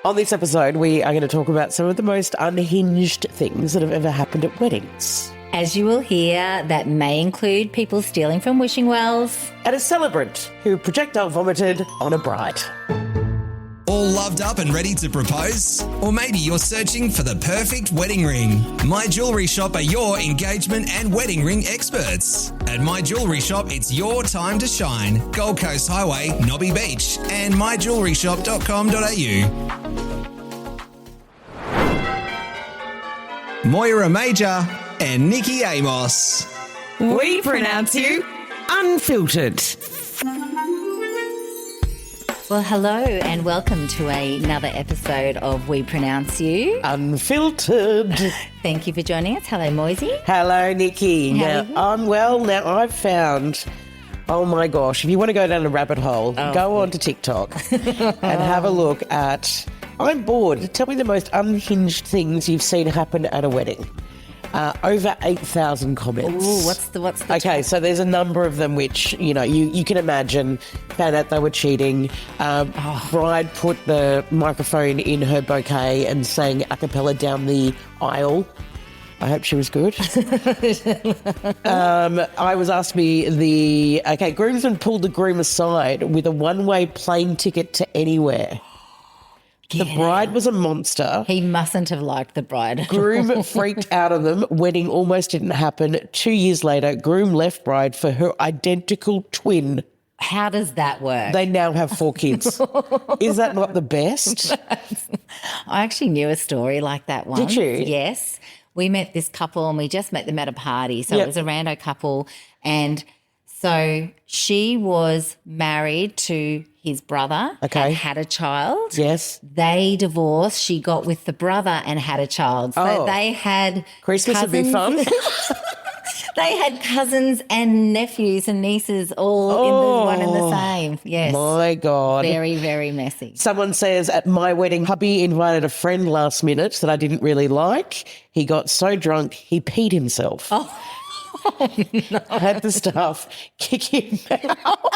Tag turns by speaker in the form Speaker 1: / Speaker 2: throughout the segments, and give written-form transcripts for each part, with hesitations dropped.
Speaker 1: On this episode, we are going to talk about some of the most unhinged things that have ever happened at weddings.
Speaker 2: As you will hear, that may include people stealing from wishing wells.
Speaker 1: And a celebrant who projectile vomited on a bride.
Speaker 3: All loved up and ready to propose? Or maybe you're searching for the perfect wedding ring. My Jewellery Shop are your engagement and wedding ring experts. At My Jewellery Shop, it's your time to shine. Gold Coast Highway, Nobby Beach, and myjewelleryshop.com.au. Moira Major and Nikki Amos.
Speaker 1: We pronounce you unfiltered.
Speaker 2: Well, hello and welcome to another episode of We Pronounce You.
Speaker 1: Unfiltered.
Speaker 2: Thank you for joining us. Hello, Moisey.
Speaker 1: Hello, Nikki.
Speaker 2: How are you?
Speaker 1: Now I've found, oh my gosh, if you want to go down a rabbit hole, go on to TikTok and have a look at, I'm bored. Tell me the most unhinged things you've seen happen at a wedding. Over 8,000 comments.
Speaker 2: Ooh, what's the
Speaker 1: Okay, so there's a number of them which, you can imagine. Found out they were cheating. Bride put the microphone in her bouquet and sang a cappella down the aisle. I hope she was good. I was asked groomsmen pulled the groom aside with a one-way plane ticket to anywhere. The bride was a monster.
Speaker 2: He mustn't have liked the bride.
Speaker 1: Groom freaked out on them. Wedding almost didn't happen. 2 years later, groom left bride for her identical twin.
Speaker 2: How does that work?
Speaker 1: They now have 4 kids. Is that not the best?
Speaker 2: I actually knew a story like that once.
Speaker 1: Did you?
Speaker 2: Yes. We met this couple and we just met them at a party. So It was a rando couple. And so she was married to his brother and had a child.
Speaker 1: Yes.
Speaker 2: They divorced. She got with the brother and had a child. So they had
Speaker 1: Christmas would be fun.
Speaker 2: They had cousins and nephews and nieces all in the one and the same. Yes.
Speaker 1: My God.
Speaker 2: Very, very messy.
Speaker 1: Someone says, at my wedding, hubby invited a friend last minute that I didn't really like. He got so drunk, he peed himself.
Speaker 2: Oh, no.
Speaker 1: I had the staff kick him out.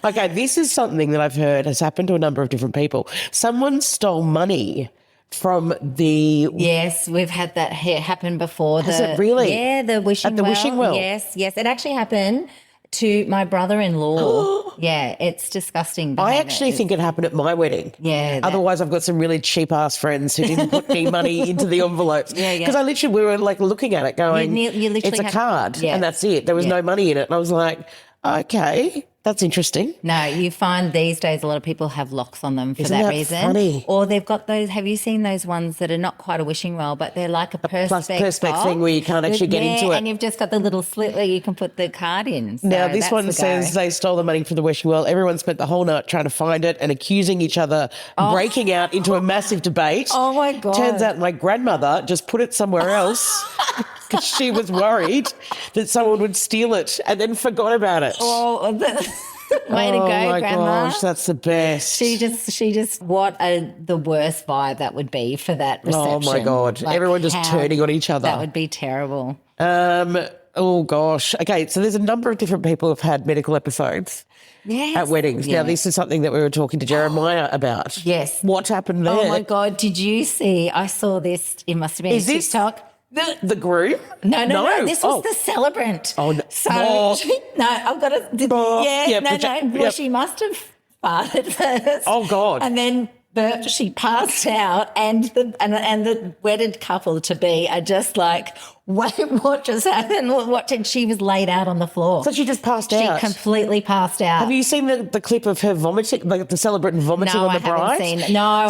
Speaker 1: Okay, this is something that I've heard has happened to a number of different people. Someone stole money from the...
Speaker 2: Yes, we've had that happen before.
Speaker 1: Has it really?
Speaker 2: Yeah, the wishing well.
Speaker 1: At the wishing well?
Speaker 2: Yes. It actually happened to my brother-in-law. Yeah, it's disgusting.
Speaker 1: I actually think it happened at my wedding.
Speaker 2: Yeah.
Speaker 1: Otherwise, I've got some really cheap-ass friends who didn't put any money into the envelopes.
Speaker 2: Yeah.
Speaker 1: Because we were like looking at it going,
Speaker 2: you literally
Speaker 1: it's a card and that's it. There was no money in it. And I was like, okay, that's interesting.
Speaker 2: No, you find these days a lot of people have locks on them for
Speaker 1: Isn't
Speaker 2: that
Speaker 1: that
Speaker 2: reason.
Speaker 1: Funny?
Speaker 2: Or they've got those, have you seen those ones that are not quite a wishing well, but they're like a perspex box
Speaker 1: thing where you can't actually get into it.
Speaker 2: And you've just got the little slit where you can put the card in. So
Speaker 1: now, this one says they stole the money from the wishing well. Everyone spent the whole night trying to find it and accusing each other, breaking out into a massive debate.
Speaker 2: Oh, my God.
Speaker 1: Turns out my grandmother just put it somewhere else because she was worried that someone would steal it and then forgot about it.
Speaker 2: Way to go,
Speaker 1: Grandma. Oh, my
Speaker 2: Grandma.
Speaker 1: gosh, that's the best.
Speaker 2: She just the worst vibe that would be for that reception.
Speaker 1: Oh, my God.
Speaker 2: Like,
Speaker 1: everyone just turning on each other.
Speaker 2: That would be terrible.
Speaker 1: Oh, gosh. Okay, so there's a number of different people who've had medical episodes at weddings.
Speaker 2: Yeah.
Speaker 1: Now, this is something that we were talking to Jeremiah about.
Speaker 2: Yes.
Speaker 1: What happened there?
Speaker 2: Oh, my God. Did you see? I saw this. It must have been
Speaker 1: Is this
Speaker 2: TikTok.
Speaker 1: The groom?
Speaker 2: No. This was the celebrant.
Speaker 1: Oh, no.
Speaker 2: So, I've got to... Well, she must have farted first.
Speaker 1: Oh, God.
Speaker 2: And then burped, she passed out, and the wedded couple to be are just like, wait, what just happened? She was laid out on the floor.
Speaker 1: So she just passed out?
Speaker 2: She completely passed out.
Speaker 1: Have you seen the clip of her vomiting, like the celebrant vomiting on the bride?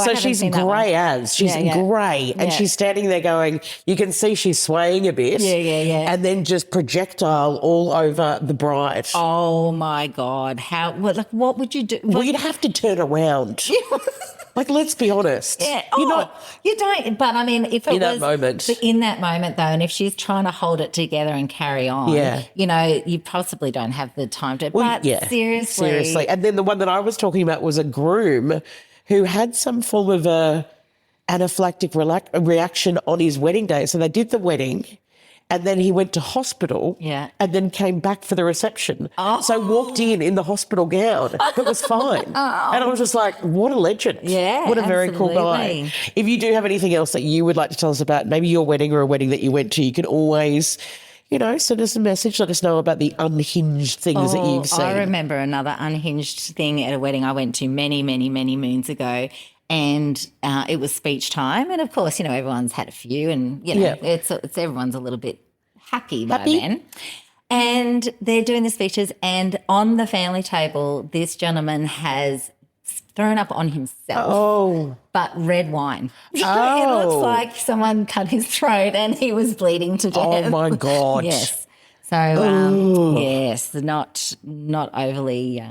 Speaker 2: So
Speaker 1: she's grey as. She's grey, and she's standing there going, you can see she's swaying a bit.
Speaker 2: Yeah.
Speaker 1: And then just projectile all over the bride.
Speaker 2: Oh, my God. What would you do?
Speaker 1: Well, you'd have to turn around. Like, let's be honest.
Speaker 2: Yeah.
Speaker 1: You
Speaker 2: don't. But, I mean, if it
Speaker 1: in that moment.
Speaker 2: In that moment, though, and if she's trying to hold it together and carry on, you possibly don't have the time to.
Speaker 1: Well,
Speaker 2: but seriously.
Speaker 1: And then the one that I was talking about was a groom who had some form of anaphylactic reaction on his wedding day. So they did the wedding and then he went to hospital and then came back for the reception. So walked in the hospital gown, but was fine. And I was just like, what a legend.
Speaker 2: Yeah,
Speaker 1: what a very cool guy. If you do have anything else that you would like to tell us about, maybe your wedding or a wedding that you went to, you can always, send us a message. Let us know about the unhinged things that you've seen.
Speaker 2: I remember another unhinged thing at a wedding I went to many, many, many moons ago. And it was speech time. And, of course, everyone's had a few and, it's everyone's a little bit happy by then. And they're doing the speeches, and on the family table, this gentleman has thrown up on himself, but red wine. It looks like someone cut his throat and he was bleeding to death.
Speaker 1: Oh, my God.
Speaker 2: Yes. So, yes, not overly...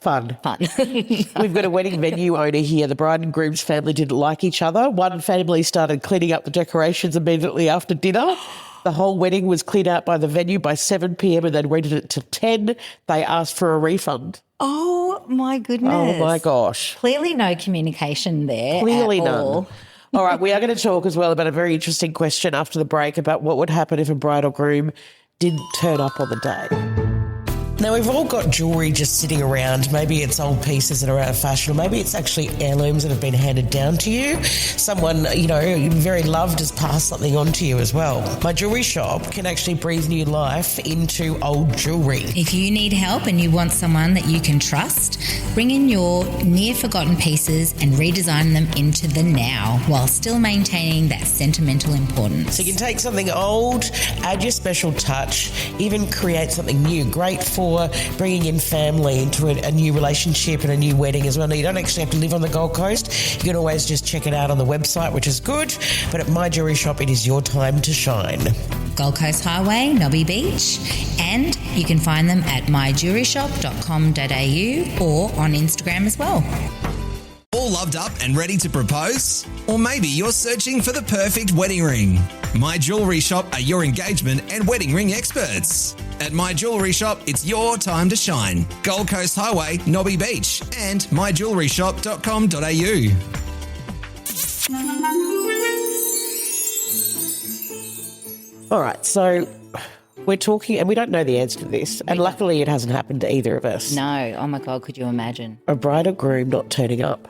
Speaker 1: Fun.
Speaker 2: We've
Speaker 1: got a wedding venue owner here. The bride and groom's family didn't like each other. One family started cleaning up the decorations immediately after dinner. The whole wedding was cleared out by the venue by 7 p.m. and they'd rented it till 10. They asked for a refund.
Speaker 2: Oh, my goodness.
Speaker 1: Oh, my gosh.
Speaker 2: Clearly no communication there.
Speaker 1: Clearly
Speaker 2: at
Speaker 1: none.
Speaker 2: All.
Speaker 1: All right, we are going to talk as well about a very interesting question after the break about what would happen if a bride or groom didn't turn up on the day. Now, we've all got jewellery just sitting around. Maybe it's old pieces that are out of fashion, or maybe it's actually heirlooms that have been handed down to you. Someone, very loved has passed something on to you as well. My jewellery shop can actually breathe new life into old jewellery.
Speaker 4: If you need help and you want someone that you can trust, bring in your near-forgotten pieces and redesign them into the now while still maintaining that sentimental importance.
Speaker 1: So you can take something old, add your special touch, even create something new. Great for bringing in family into a new relationship and a new wedding as well. Now, you don't actually have to live on the Gold Coast. You can always just check it out on the website, which is good. But at My Jewellery Shop, it is your time to shine.
Speaker 4: Gold Coast Highway, Nobby Beach, and you can find them at myjewelryshop.com.au or on Instagram as well.
Speaker 3: All loved up and ready to propose? Or maybe you're searching for the perfect wedding ring. My Jewellery Shop are your engagement and wedding ring experts. At My Jewellery Shop, it's your time to shine. Gold Coast Highway, Nobby Beach, and myjewelleryshop.com.au.
Speaker 1: All right, so we're talking, and we don't know the answer to this, and luckily it hasn't happened to either of us.
Speaker 2: No. Oh, my God, could you imagine?
Speaker 1: A bride or groom not turning up.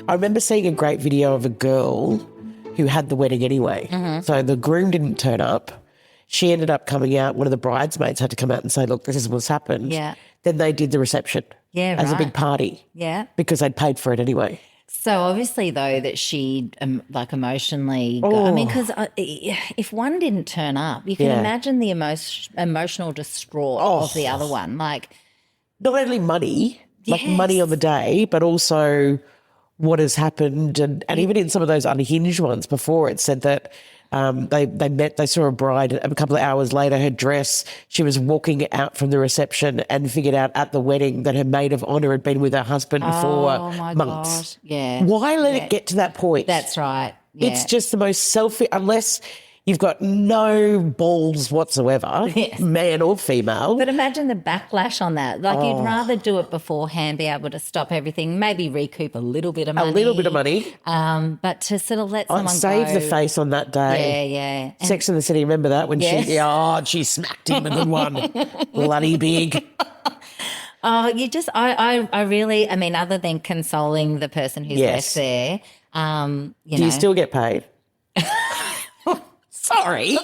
Speaker 1: I remember seeing a great video of a girl who had the wedding anyway. Mm-hmm. So the groom didn't turn up. She ended up coming out. One of the bridesmaids had to come out and say, look, this is what's happened.
Speaker 2: Yeah.
Speaker 1: Then they did the reception as a big party.
Speaker 2: Yeah.
Speaker 1: Because they'd paid for it anyway.
Speaker 2: So obviously, though, that she emotionally I mean, because if one didn't turn up, you can imagine the emotional distraught of the other one. Like,
Speaker 1: not only money, money on the day, but also what has happened. And even in some of those unhinged ones before, it said that they saw a bride a couple of hours later, her dress, she was walking out from the reception and figured out at the wedding that her maid of honour had been with her husband for months.
Speaker 2: God. Yeah.
Speaker 1: Why let it get to that point?
Speaker 2: That's right. Yeah.
Speaker 1: It's just the most selfish, unless you've got no balls whatsoever, man or female.
Speaker 2: But imagine the backlash on that. Like, you'd rather do it beforehand, be able to stop everything, maybe recoup a little bit of money. But to sort of let someone
Speaker 1: save the face on that day.
Speaker 2: Yeah.
Speaker 1: Sex and the City, remember that? When she smacked him a good one. Bloody big.
Speaker 2: Oh, I really, I mean, other than consoling the person who's left there,
Speaker 1: Do you still get paid? Sorry.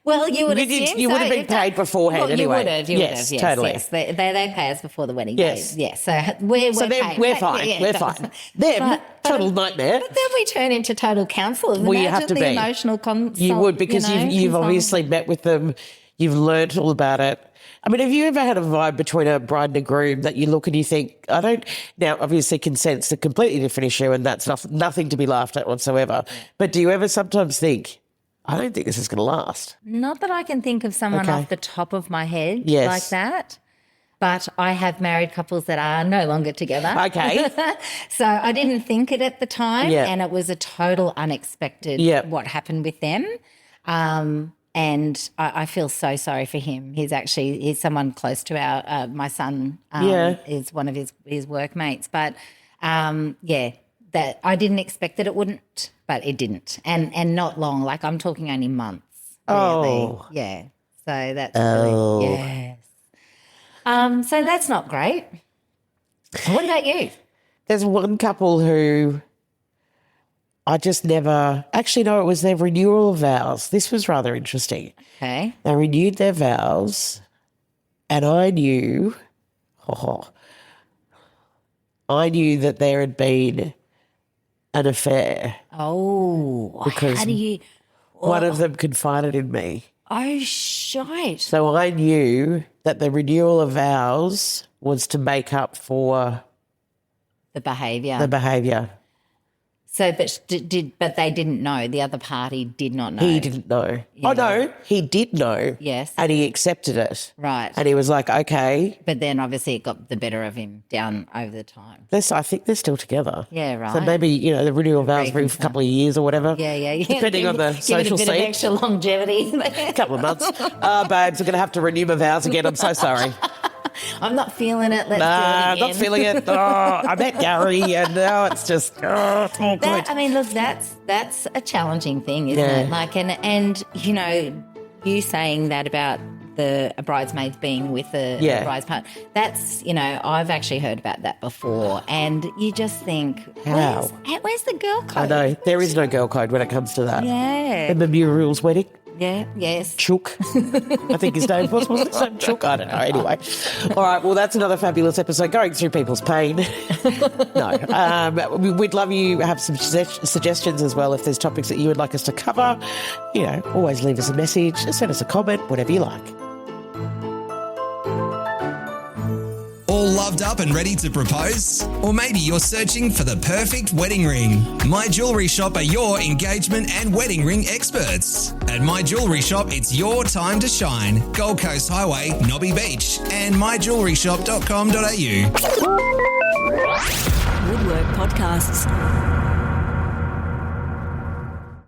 Speaker 2: Well, you would assume
Speaker 1: you would have been paid beforehand anyway.
Speaker 2: You would have. Yes,
Speaker 1: totally.
Speaker 2: Yes. They pay us before the wedding
Speaker 1: yes.
Speaker 2: day. Yes. So we're paid.
Speaker 1: We're fine.
Speaker 2: Yeah,
Speaker 1: we're fine. Them, total nightmare.
Speaker 2: But then we turn into total counsellors.
Speaker 1: Well, you have to be.
Speaker 2: Emotional consult.
Speaker 1: You would, because you've obviously met with them. You've learnt all about it. I mean, have you ever had a vibe between a bride and a groom that you look and you think, now obviously consent's a completely different issue and that's nothing to be laughed at whatsoever. But do you ever sometimes think, I don't think this is going to last?
Speaker 2: Not that I can think of someone off the top of my head like that. But I have married couples that are no longer together.
Speaker 1: Okay.
Speaker 2: So I didn't think it at the time and it was a total unexpected what happened with them. And I feel so sorry for him. He's someone close to our my son is one of his workmates. But that I didn't expect that it wouldn't, but it didn't. And not long, like I'm talking only months.
Speaker 1: Oh.
Speaker 2: Yeah. So that's really, yes. So that's not great. What about you?
Speaker 1: There's one couple who I just never – actually, no, it was their renewal of vows. This was rather interesting.
Speaker 2: Okay.
Speaker 1: They renewed their vows and I knew that there had been an affair.
Speaker 2: Oh,
Speaker 1: Because
Speaker 2: how do you –
Speaker 1: one of them confided in me.
Speaker 2: Oh, shite.
Speaker 1: So I knew that the renewal of vows was to make up for
Speaker 2: The behaviour.
Speaker 1: the behaviour.
Speaker 2: So, but they didn't know. The other party did not know.
Speaker 1: He didn't know. Oh, no, he did know.
Speaker 2: Yes.
Speaker 1: And he accepted it.
Speaker 2: Right.
Speaker 1: And he was like, okay.
Speaker 2: But then obviously it got the better of him down over the time.
Speaker 1: I think they're still together.
Speaker 2: Yeah, right.
Speaker 1: So maybe, the renewal vows for a couple of years or whatever.
Speaker 2: Yeah.
Speaker 1: Depending on the social
Speaker 2: Give it a bit of extra longevity.
Speaker 1: A couple of months. Babes, I'm going to have to renew my vows again. I'm so sorry.
Speaker 2: I'm not feeling it. Let's do it
Speaker 1: I'm
Speaker 2: again.
Speaker 1: not feeling it. Oh, I met Gary and now it's just, it's all good.
Speaker 2: I mean, look, that's a challenging thing, isn't
Speaker 1: Yeah.
Speaker 2: it? Like, and you saying that about a bridesmaid being with a bride's partner, that's, I've actually heard about that before, and you just think,
Speaker 1: How?
Speaker 2: where's the girl code?
Speaker 1: I know. There is no girl code when it comes to that.
Speaker 2: Yeah.
Speaker 1: Remember Muriel's wedding?
Speaker 2: Yeah, yes.
Speaker 1: Chook. I think his name was his name Chook? I don't know. Anyway. All right. Well, that's another fabulous episode going through people's pain. No. We'd love you to have some suggestions as well if there's topics that you would like us to cover. Always leave us a message, send us a comment, whatever you like.
Speaker 3: All loved up and ready to propose? Or maybe you're searching for the perfect wedding ring. My Jewellery Shop are your engagement and wedding ring experts. At My Jewellery Shop, it's your time to shine. Gold Coast Highway, Nobby Beach, and myjewelleryshop.com.au.
Speaker 5: Woodwork Podcasts.